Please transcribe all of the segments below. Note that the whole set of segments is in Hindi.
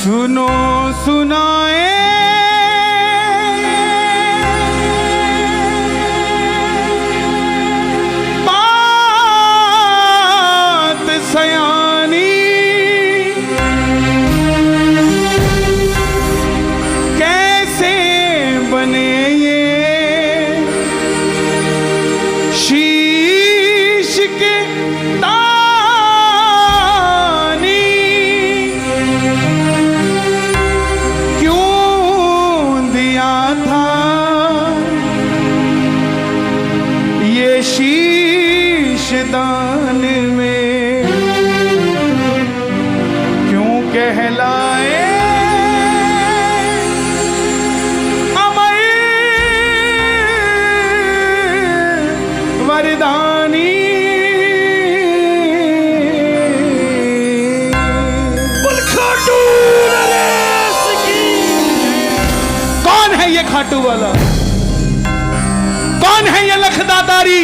सुनो सुनाए बात सयानी, कैसे बने ये शीश के दान में क्यों कहलाए अमर वरदानी। खाटू नरेश की। कौन है ये खाटू वाला? कौन है ये लखदातारी?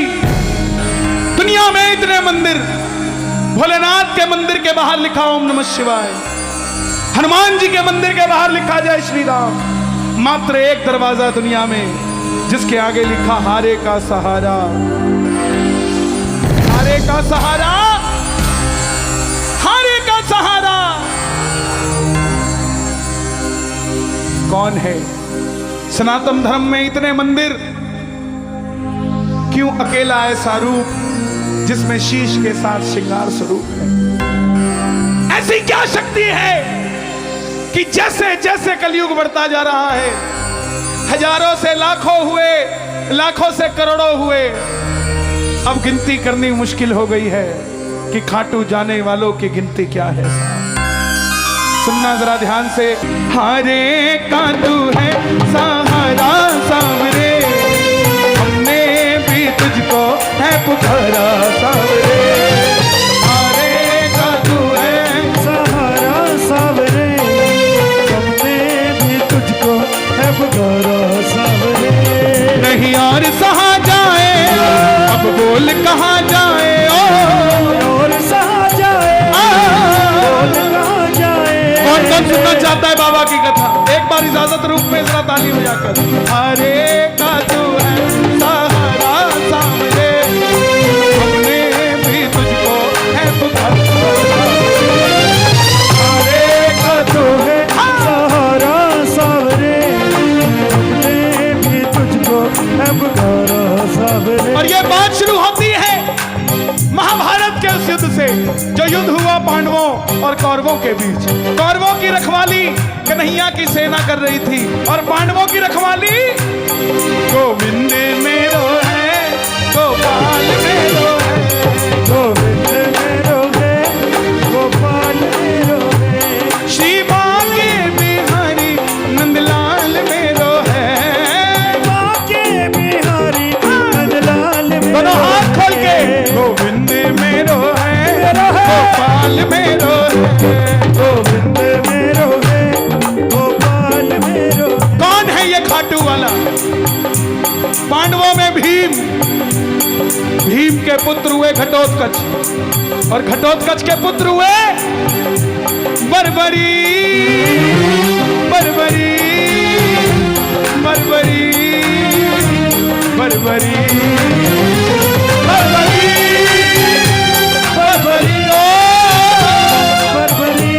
दुनिया में इतने मंदिर, भोलेनाथ के मंदिर के बाहर लिखा ओम नमः शिवाय, हनुमान जी के मंदिर के बाहर लिखा जय श्री राम। मात्र एक दरवाजा दुनिया में जिसके आगे लिखा हारे का सहारा, हारे का सहारा, हारे का सहारा। कौन है? सनातन धर्म में इतने मंदिर, क्यों अकेला ऐसा रूप जिसमें शीश के साथ श्रृंगार स्वरूप है? ऐसी क्या शक्ति है कि जैसे जैसे कलयुग बढ़ता जा रहा है, हजारों से लाखों हुए, लाखों से करोड़ों हुए, अब गिनती करनी मुश्किल हो गई है कि खाटू जाने वालों की गिनती क्या है। सुनना जरा ध्यान से। हारे का तू है सहारा सांवरे, हमने भी तुझको है पुकारा सांवरे। हारे का तू है सहारा सांवरे, हमने भी तुझको है पुकारा सांवरे। नहीं और सहा जाए, अब बोल कहाँ जाए, और सहा जाए, बोल कहाँ जाए। कौन कौन सुनना चाहता है बाबा की कथा? एक बार इजाजत रूप में जरा ताली हो जाकर। हरे का तू है सहारा सांवरे, हमने भी तुझको है पुकारा। हरे का तू है सहारा सांवरे, हमने भी तुझको है पुकारा सांवरे। और ये बात शुरू होती है महाभारत के उस युद्ध से जो युद्ध हुआ पांडवों और कौरवों के बीच। कौरवों की रखवाली कन्हैया की सेना कर रही थी और पांडवों की रखवाली गोविंद मेरो है, गोपाल मेरो है, गोविंद मेरो है, गोपाल मेरो है। श्री बांके बिहारी नंदलाल मेरो है। बांके बिहारी नंदलाल मेरो दोनों हाथ खोल के गोविंद मेरो है, गोपाल मेरो है, गोविंद मेरो है, गोपाल मेरो। कौन है ये खाटू वाला? पांडवों में भीम, भीम के पुत्र हुए घटोत्कच, और घटोत्कच के पुत्र हुए बर्बरी, बर्बरी, बर्बरी, बर्बरी, बर्बरी, बर्बरी, ओ बर्बरी,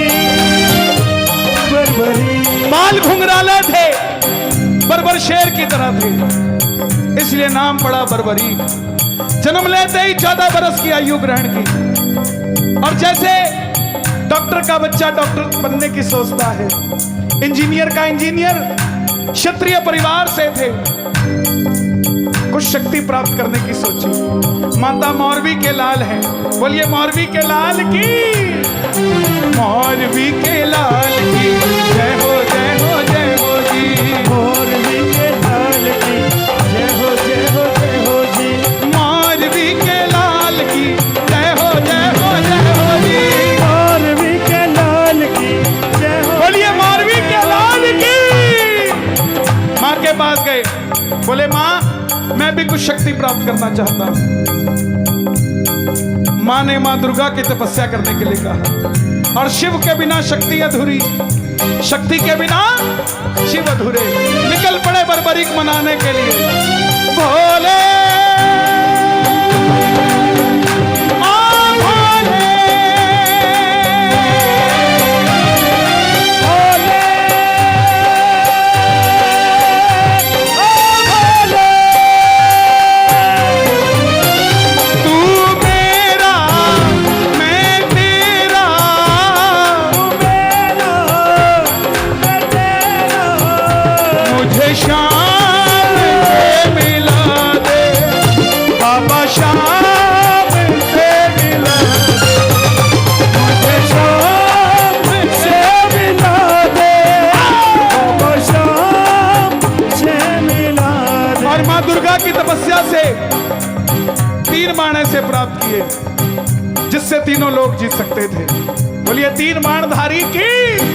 बर्बरी। बाल घुंघराले थे, बर्बर शेर की तरह थे, इसलिए नाम पड़ा बर्बरी। जन्म लेते ही 14 बरस की आयु ग्रहण की, और जैसे डॉक्टर का बच्चा डॉक्टर बनने की सोचता है, इंजीनियर का इंजीनियर, क्षत्रिय परिवार से थे, कुछ शक्ति प्राप्त करने की सोची। माता मौरवी के लाल हैं, बोलिए मौरवी के लाल की, मौरवी के लाल की जय हो, जय हो, जय हो जी। मौरवी के लाल की जय हो, जय हो, जय हो जी। मौरवी के लाल की जय हो, जय हो, जय हो जी। मौरवी के लाल की जय हो। बोलिए मौरवी के लाल की। माँ के पास गए, बोले माँ मैं भी कुछ शक्ति प्राप्त करना चाहता हूँ। माँ ने माँ दुर्गा की तपस्या करने के लिए कहा, और शिव के बिना शक्ति अधूरी, शक्ति के बिना शिव अधूरे। निकल पड़े बर्बरीक मनाने के लिए। भोले की तपस्या से 3 बाण ऐसे प्राप्त किए जिससे तीनों लोग जीत सकते थे। बोलिए 3 बाणधारी की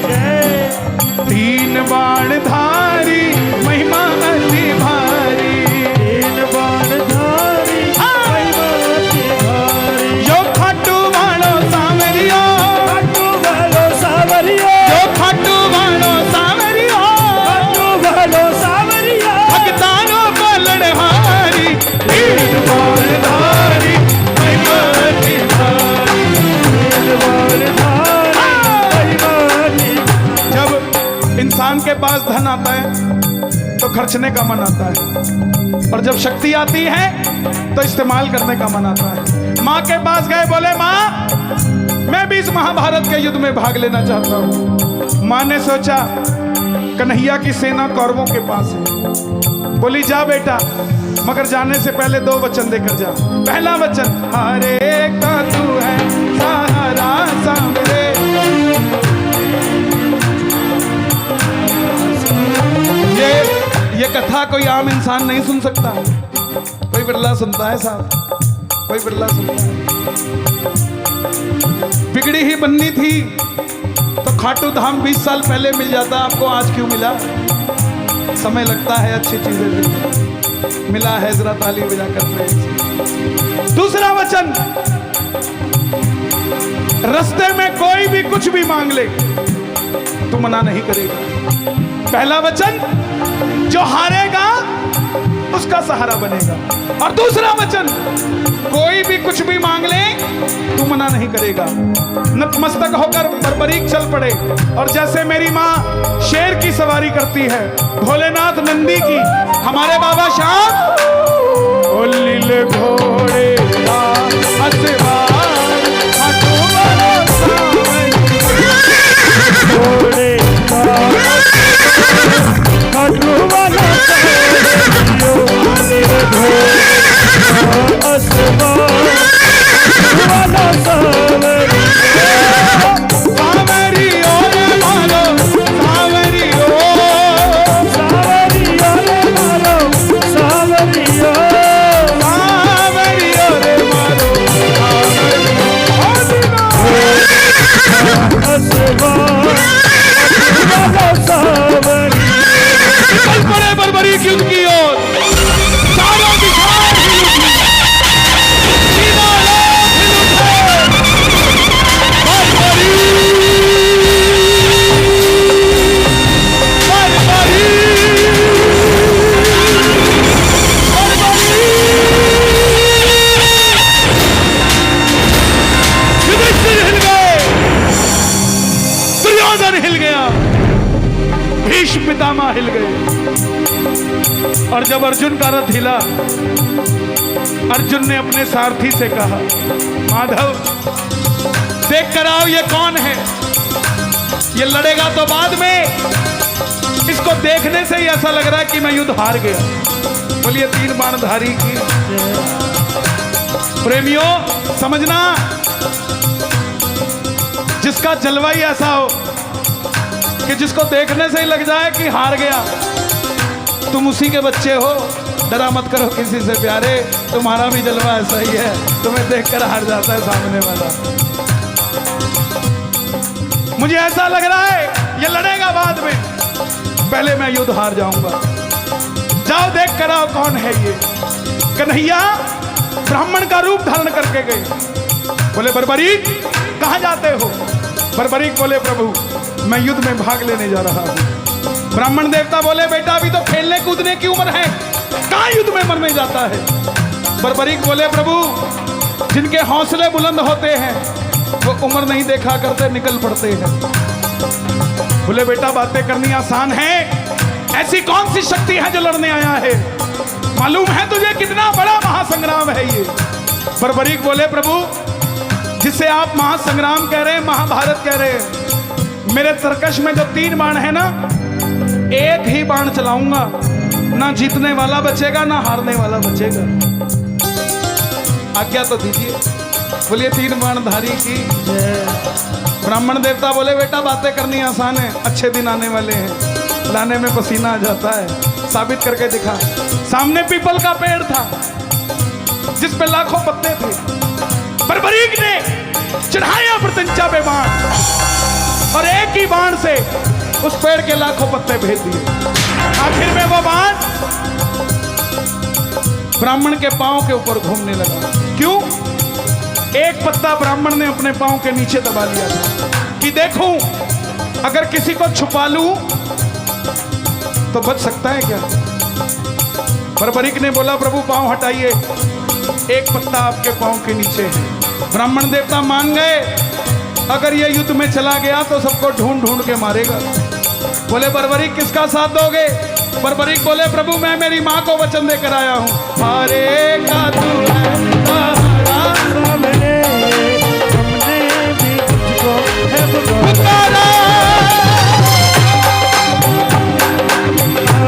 जय। 3 बाणधारी महिमा अति भारी। 3 बाणधारी महिमा अति भारी। जो खाटू वालो सावरियो, खाटू वालो सावरियो, जो खाटू वालो सावरियो, खाटू वालो सावरियो, भक्तानो पलड़हारी। 3 बाणधारी महिमा अति भारी। 3 बाणधारी महिमा अति भारी। जब इंसान के पास धन आता है तो खर्चने का मन आता है, और जब शक्ति आती है तो इस्तेमाल करने का मन आता है। माँ के पास गए, बोले माँ मैं भी इस महाभारत के युद्ध में भाग लेना चाहता हूँ। माँ ने सोचा कन्हैया की सेना कौरवों के पास है। बोली जा बेटा, मगर जाने से पहले 2 वचन देकर जा। पहला वचन, हरे का तू है सहारा सामरे। ये कथा कोई आम इंसान नहीं सुन सकता, कोई बिरला सुनता है साहब, कोई बिरला सुनता है। बिगड़ी ही बननी थी तो खाटू धाम 20 साल पहले मिल जाता, आपको आज क्यों मिला? समय लगता है अच्छी चीजें मिला है, जरा ताली बजा कर। दूसरा वचन, रास्ते में कोई भी कुछ भी मांग ले तू मना नहीं करेगा। पहला वचन, जो हारेगा उसका सहारा बनेगा। और दूसरा वचन, कोई भी कुछ भी मांग ले तू मना नहीं करेगा। नतमस्तक होकर बर्बरीक चल पड़े, और जैसे मेरी माँ शेर की सवारी करती है, भोलेनाथ नंदी की, हमारे बाबा श्याम ओ लीले घोड़े का असवार, घोड़े का खाटू वाला सावरियो, मेरे घोड़े का असवार वाला सावरियो। सावरियो रे मालो, सावरियो, सावरियो रे मालो, सावरियो, सावरियो रे मालो, असवार वाला सावरियो। निकल पड़े बर्बरीक युद्ध की ओर। चारों दिशाएं हिल उठी, तीनों लोग हिल उठे। बर्बरीक, बर्बरीक, बर्बरीक। युधिष्ठिर हिल गए, दुर्योधन हिल गया, भीष्म पितामह हिल गए। और जब अर्जुन का रथ हिला, अर्जुन ने अपने सारथी से कहा, माधव देख कर आओ ये कौन है। ये लड़ेगा तो बाद में, इसको देखने से ही ऐसा लग रहा है कि मैं युद्ध हार गया। बोलिए 3 बाणधारी की प्रेमियों, समझना जिसका जलवा ही ऐसा हो कि जिसको देखने से ही लग जाए कि हार गया, तुम उसी के बच्चे हो। डरा मत करो किसी से प्यारे, तुम्हारा भी जलवा ऐसा ही है, तुम्हें देखकर हार जाता है सामने वाला। मुझे ऐसा लग रहा है ये लड़ेगा बाद में, पहले मैं युद्ध हार जाऊंगा। जाओ देख कर आओ कौन है ये। कन्हैया ब्राह्मण का रूप धारण करके गए। बोले बर्बरीक कहां जाते हो? बर्बरीक बोले प्रभु मैं युद्ध में भाग लेने जा रहा हूं। ब्राह्मण देवता बोले बेटा अभी तो खेलने कूदने की उम्र है, कहां युद्ध में मरने जाता है। बर्बरीक बोले प्रभु जिनके हौसले बुलंद होते हैं वो उम्र नहीं देखा करते, निकल पड़ते हैं। बोले बेटा बातें करनी आसान है, ऐसी कौन सी शक्ति है जो लड़ने आया है, मालूम है तुझे कितना बड़ा महासंग्राम है ये। बर्बरीक बोले प्रभु जिसे आप महासंग्राम कह रहे हैं, महाभारत कह रहे हैं, मेरे तरकश में जो 3 बाण है ना, एक ही बाण चलाऊंगा, ना जीतने वाला बचेगा ना हारने वाला बचेगा। आज्ञा तो दीजिए। बोलिए 3 बाण धारी की जय। ब्राह्मण देवता बोले बेटा बातें करनी आसान है, अच्छे दिन आने वाले हैं, लाने में पसीना आ जाता है, साबित करके दिखा। सामने पीपल का पेड़ था जिस पे लाखों पत्ते थे। बर्बरीक ने चढ़ाया प्रत्यंचा पे बाण और एक ही बाण से उस पेड़ के लाखों पत्ते भेज दिए। आखिर में वो बाण ब्राह्मण के पांव के ऊपर घूमने लगा। क्यों? एक पत्ता ब्राह्मण ने अपने पांव के नीचे दबा लिया था कि देखूं अगर किसी को छुपा लूं तो बच सकता है क्या। बर्बरीक ने बोला प्रभु पांव हटाइए, एक पत्ता आपके पांव के नीचे है। ब्राह्मण देवता मान गए, अगर ये युद्ध में चला गया तो सबको ढूंढ ढूंढ के मारेगा। बोले बर्बरीक किसका साथ दोगे। बर्बरीक बोले प्रभु मैं मेरी माँ को वचन देकर आया हूँ, हारे का तू है सहारा, सामने हमने भी तुझको है पुकारा।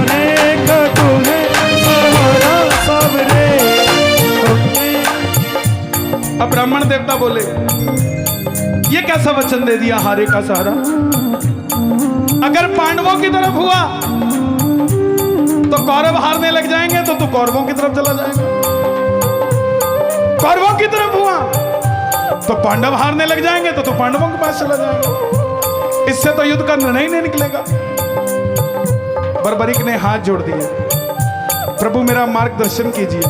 हारे का तू है सहारा, सामने हमने। अब ब्राह्मण देवता बोले ये कैसा वचन दे दिया, हारे का सहारा। अगर पांडवों की तरफ हुआ तो कौरव हारने लग जाएंगे तो तू कौरवों की तरफ चला जाएगा, कौरवों की तरफ हुआ तो पांडव हारने लग जाएंगे तो तू पांडवों के पास चला जाएगा, इससे तो युद्ध का निर्णय नहीं निकलेगा। बर्बरीक ने हाथ जोड़ दिए, प्रभु मेरा मार्गदर्शन कीजिए।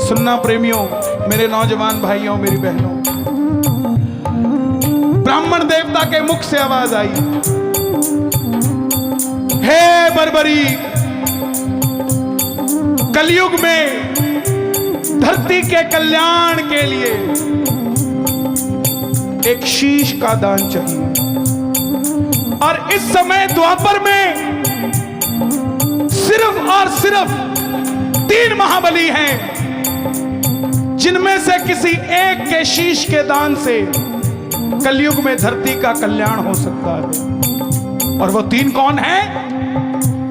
सुनना प्रेमियों, मेरे नौजवान भाइयों, मेरी बहनों, ब्राह्मण देवता के मुख से आवाज आई, हे बर्बरीक, कलयुग में धरती के कल्याण के लिए एक शीश का दान चाहिए। और इस समय द्वापर में सिर्फ और सिर्फ 3 महाबली हैं जिनमें से किसी एक के शीश के दान से कलयुग में धरती का कल्याण हो सकता है। और वो 3 कौन हैं?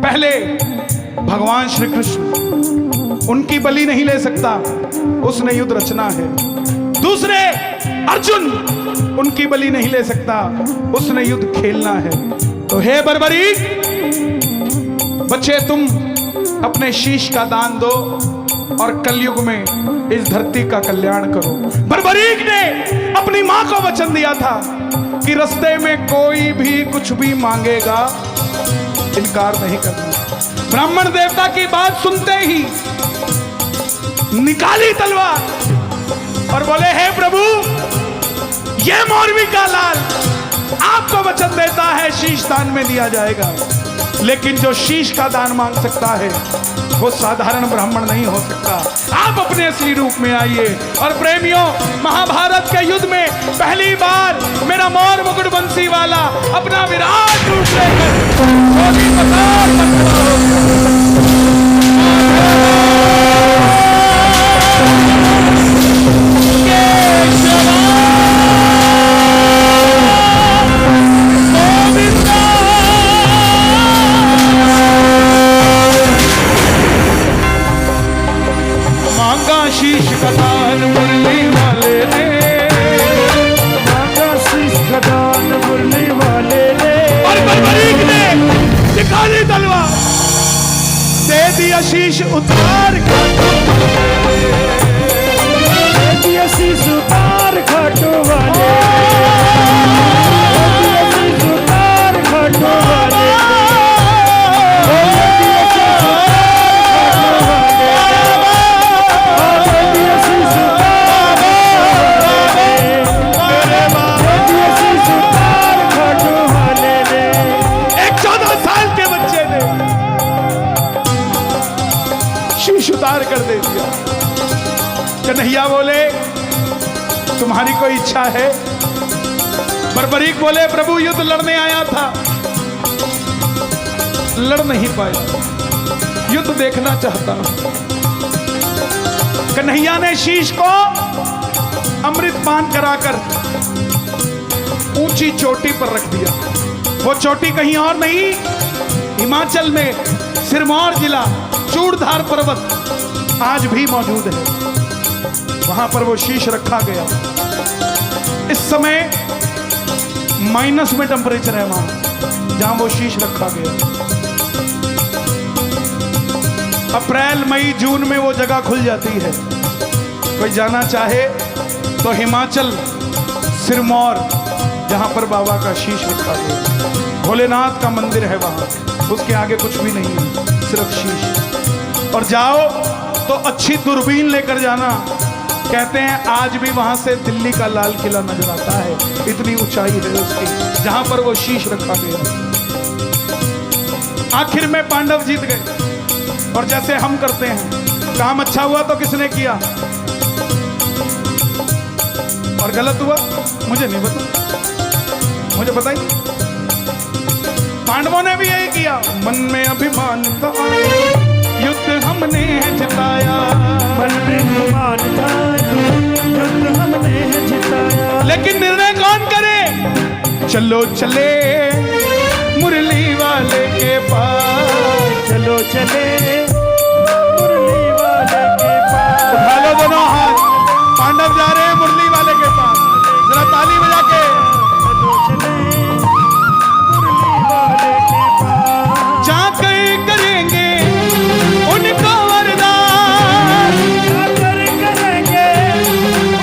पहले भगवान श्री कृष्ण, उनकी बलि नहीं ले सकता, उसने युद्ध रचना है। दूसरे अर्जुन, उनकी बलि नहीं ले सकता, उसने युद्ध खेलना है। तो हे बर्बरीक बच्चे, तुम अपने शीश का दान दो और कलयुग में इस धरती का कल्याण करो। बर्बरीक ने अपनी मां को वचन दिया था कि रास्ते में कोई भी कुछ भी मांगेगा इनकार नहीं करना। ब्राह्मण देवता की बात सुनते ही निकाली तलवार और बोले हे प्रभु, ये मौरवी का लाल आपको वचन देता है शीश दान में दिया जाएगा, लेकिन जो शीश का दान मांग सकता है वो साधारण ब्राह्मण नहीं हो सकता। आप अपने असली रूप में आइए। और प्रेमियों, महाभारत के युद्ध में पहली बार मेरा मोर मुकुट बंसी वाला अपना विराट रूप लेकर शीश का दान मुरली वाले ने, मांगा शीश का दान मुरली वाले ने। और बर्बरीक ने निकाली तलवार, दे दिया शीश उतार खाटू, दे दिया शीश उतार खाटू वाले, दे दिया शीश उतार खाटू वाले, कर दे दिया। कन्हैया बोले तुम्हारी कोई इच्छा है? बर्बरीक बोले प्रभु युद्ध लड़ने आया था, लड़ नहीं पाया, युद्ध देखना चाहता हूं। कन्हैया ने शीश को अमृत पान कराकर ऊंची चोटी पर रख दिया। वो चोटी कहीं और नहीं, हिमाचल में सिरमौर जिला चूड़धार पर्वत आज भी मौजूद है, वहां पर वो शीश रखा गया। इस समय माइनस में टेम्परेचर है वहां जहां वो शीश रखा गया। अप्रैल मई जून में वो जगह खुल जाती है। कोई जाना चाहे तो हिमाचल सिरमौर जहां पर बाबा का शीश रखा गया, भोलेनाथ का मंदिर है वहां, उसके आगे कुछ भी नहीं है, सिर्फ शीश। और जाओ तो अच्छी दूरबीन लेकर जाना, कहते हैं आज भी वहां से दिल्ली का लाल किला नजर आता है, इतनी ऊंचाई है उसकी, जहां पर वो शीश रखा गया। आखिर में पांडव जीत गए। और जैसे हम करते हैं, काम अच्छा हुआ तो किसने किया और गलत हुआ मुझे नहीं पता, मुझे बताइए। पांडवों ने भी यही किया, मन में अभिमान था, युद्ध हमने जिताया, मन में अभिमान था, युद्ध हमने जिताया। लेकिन निर्णय कौन करे? चलो चले मुरली वाले के पास, चलो चले मुरली वाले के पास। उठा लो दोनों हाथ, पांडव जा रहे हैं मुरली वाले के पास, जरा ताली बजा के। चलो चले मुरली वाले के पास, जाकर करेंगे उनको वरदान, जाकर करेंगे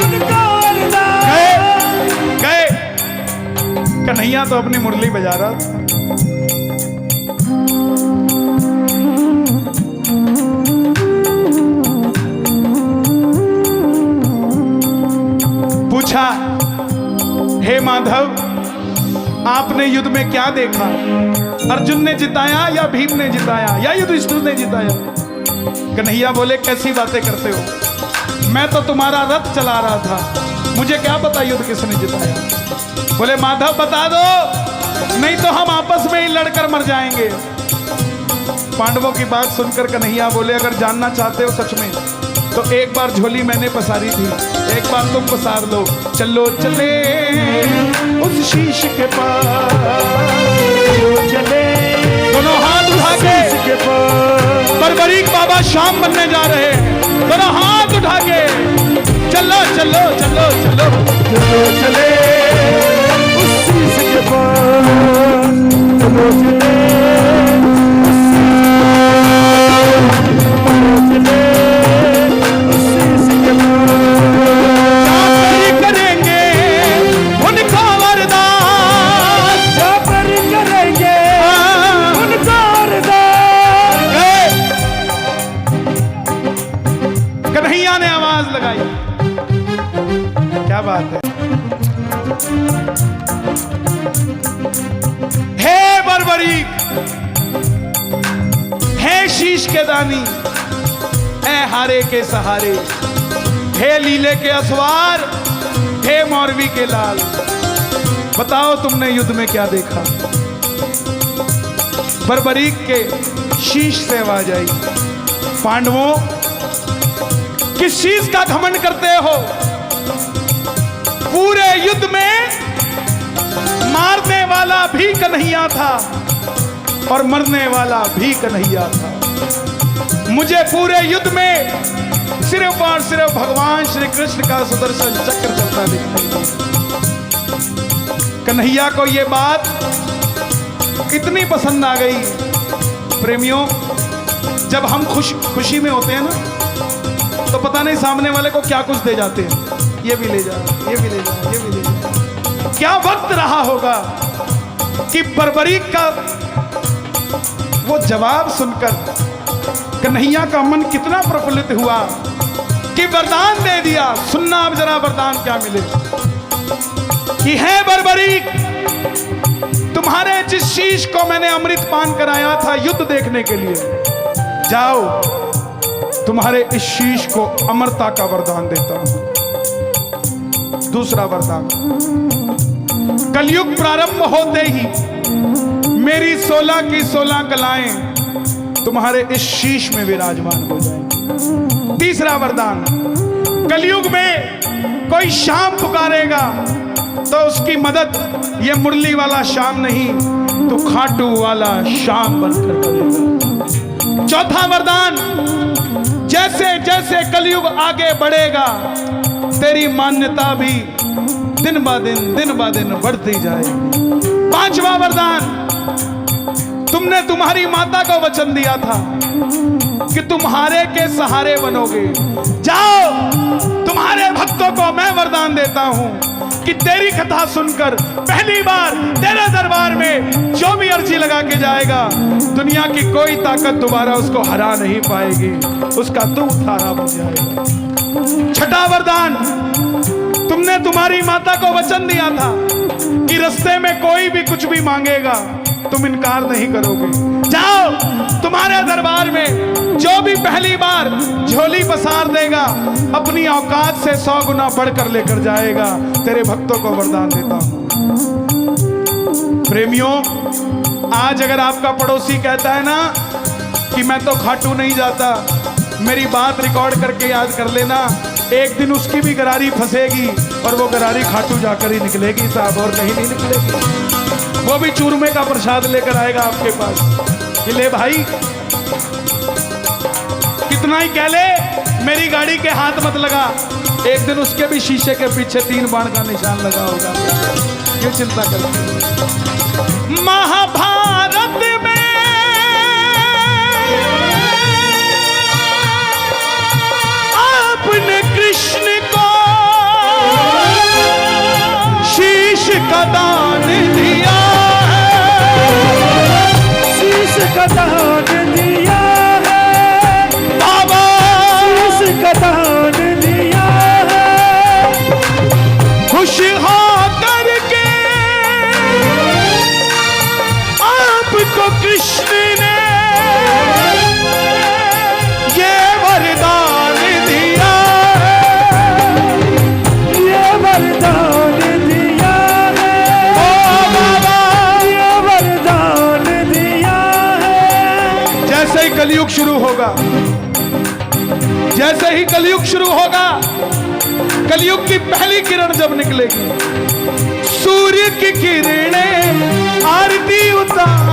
उनको वरदान। गए। कन्हैया तो अपनी मुरली बजा रहा था। पूछा, हे माधव आपने युद्ध में क्या देखा? अर्जुन ने जिताया या भीम ने जिताया या युधिष्ठिर ने जिताया? कन्हैया बोले कैसी बातें करते हो, मैं तो तुम्हारा रथ चला रहा था, मुझे क्या पता युद्ध किसने जिताया। बोले माधव बता दो, नहीं तो हम आपस में ही लड़कर मर जाएंगे। पांडवों की बात सुनकर कन्हैया बोले अगर जानना चाहते हो सच में तो एक बार झोली मैंने पसारी थी, एक बार तुम पसार लो। चलो चले उस शीश के पास, चलो चले दोनों हाथ उठा के बर्बरीक बाबा शाम बनने जा रहे हैं, दोनों हाथ उठा के चलो चलो चलो चलो चलो चले उस शीश के पास, चलो चले उस शीश के पास। करेंगे उनको वरदान, जाकर करेंगे उनको वरदान। कन्हैया ने आवाज लगाई, क्या बात है। हे बर्बरीक, हे शीश के दानी, हे हारे के सहारे, हे लीले के असवार, हे मौरवी के लाल, बताओ तुमने युद्ध में क्या देखा? बर्बरीक के शीश से आवाज आई, पांडवों किस चीज का घमंड करते हो? पूरे युद्ध में मारने वाला भी कन्हैया था और मरने वाला भी कन्हैया था। मुझे पूरे युद्ध में सिर्फ और सिर्फ भगवान श्री कृष्ण का सुदर्शन चक्र चलता दिखाई दिया। कन्हैया को यह बात कितनी पसंद आ गई। प्रेमियों, जब हम खुशी में होते हैं ना तो पता नहीं सामने वाले को क्या कुछ दे जाते हैं, ये भी ले जा, ये भी ले जा, ये भी ले जा। क्या वक्त रहा होगा कि बर्बरीक का वो जवाब सुनकर कन्हैया का मन कितना प्रफुल्लित हुआ कि वरदान दे दिया। सुनना अब जरा वरदान क्या मिले कि है बर्बरीक, तुम्हारे जिस शीश को मैंने अमृत पान कराया था युद्ध देखने के लिए, जाओ तुम्हारे इस शीश को अमरता का वरदान देता हूं। दूसरा वरदान, कलयुग प्रारंभ होते ही मेरी 16 की 16 कलाएं तुम्हारे इस शीश में विराजमान हो जाएंगी। तीसरा वरदान, कलयुग में कोई श्याम पुकारेगा तो उसकी मदद ये मुरली वाला श्याम नहीं, तो खाटू वाला श्याम बनकर करेगा। चौथा वरदान, जैसे जैसे कलयुग आगे बढ़ेगा तेरी मान्यता भी दिन ब दिन बढ़ती जाएगी। पांचवा वरदान, तुमने तुम्हारी माता को वचन दिया था कि तुम्हारे के सहारे बनोगे। जाओ, तुम्हारे भक्तों को मैं वरदान देता हूं कि तेरी कथा सुनकर पहली बार तेरे दरबार में जो भी अर्जी लगा के जाएगा, दुनिया की कोई ताकत दोबारा उसको हरा नहीं पाएगी, उसका तू उठारा बन जाएगा। छठा वरदान, तुमने तुम्हारी माता को वचन दिया था कि रास्ते में कोई भी कुछ भी मांगेगा तुम इनकार नहीं करोगे। जाओ, तुम्हारे दरबार में जो भी पहली बार झोली पसार देगा अपनी औकात से 100 गुना बढ़कर लेकर जाएगा। तेरे भक्तों को वरदान देता हूं। प्रेमियों, आज अगर आपका पड़ोसी कहता है ना कि मैं तो खाटू नहीं जाता, मेरी बात रिकॉर्ड करके याद कर लेना, एक दिन उसकी भी गरारी फंसेगी और वो गरारी खाटू जाकर ही निकलेगी साहब, और कहीं नहीं निकलेगी। वो भी चूरमे का प्रसाद लेकर आएगा आपके पास कि ले भाई, कितना ही कह ले मेरी गाड़ी के हाथ मत लगा, एक दिन उसके भी शीशे के पीछे 3 बाण का निशान लगा होगा। क्यों चिंता करते? महाभारत में आपने कृष्ण को शीश का दान दिया है, शीश का दान दिया है बाबा, शीश का दान दिया है। खुश हो करके आपको कृष्ण ने ये वरदान दिया है, ये वरदान दिया है ओ बाबा, ये वरदान दिया है। जैसे ही कलयुग शुरू होगा, जैसे ही कलयुग शुरू होगा, कलयुग की पहली किरण जब निकलेगी, सूर्य की किरणें आरती उतार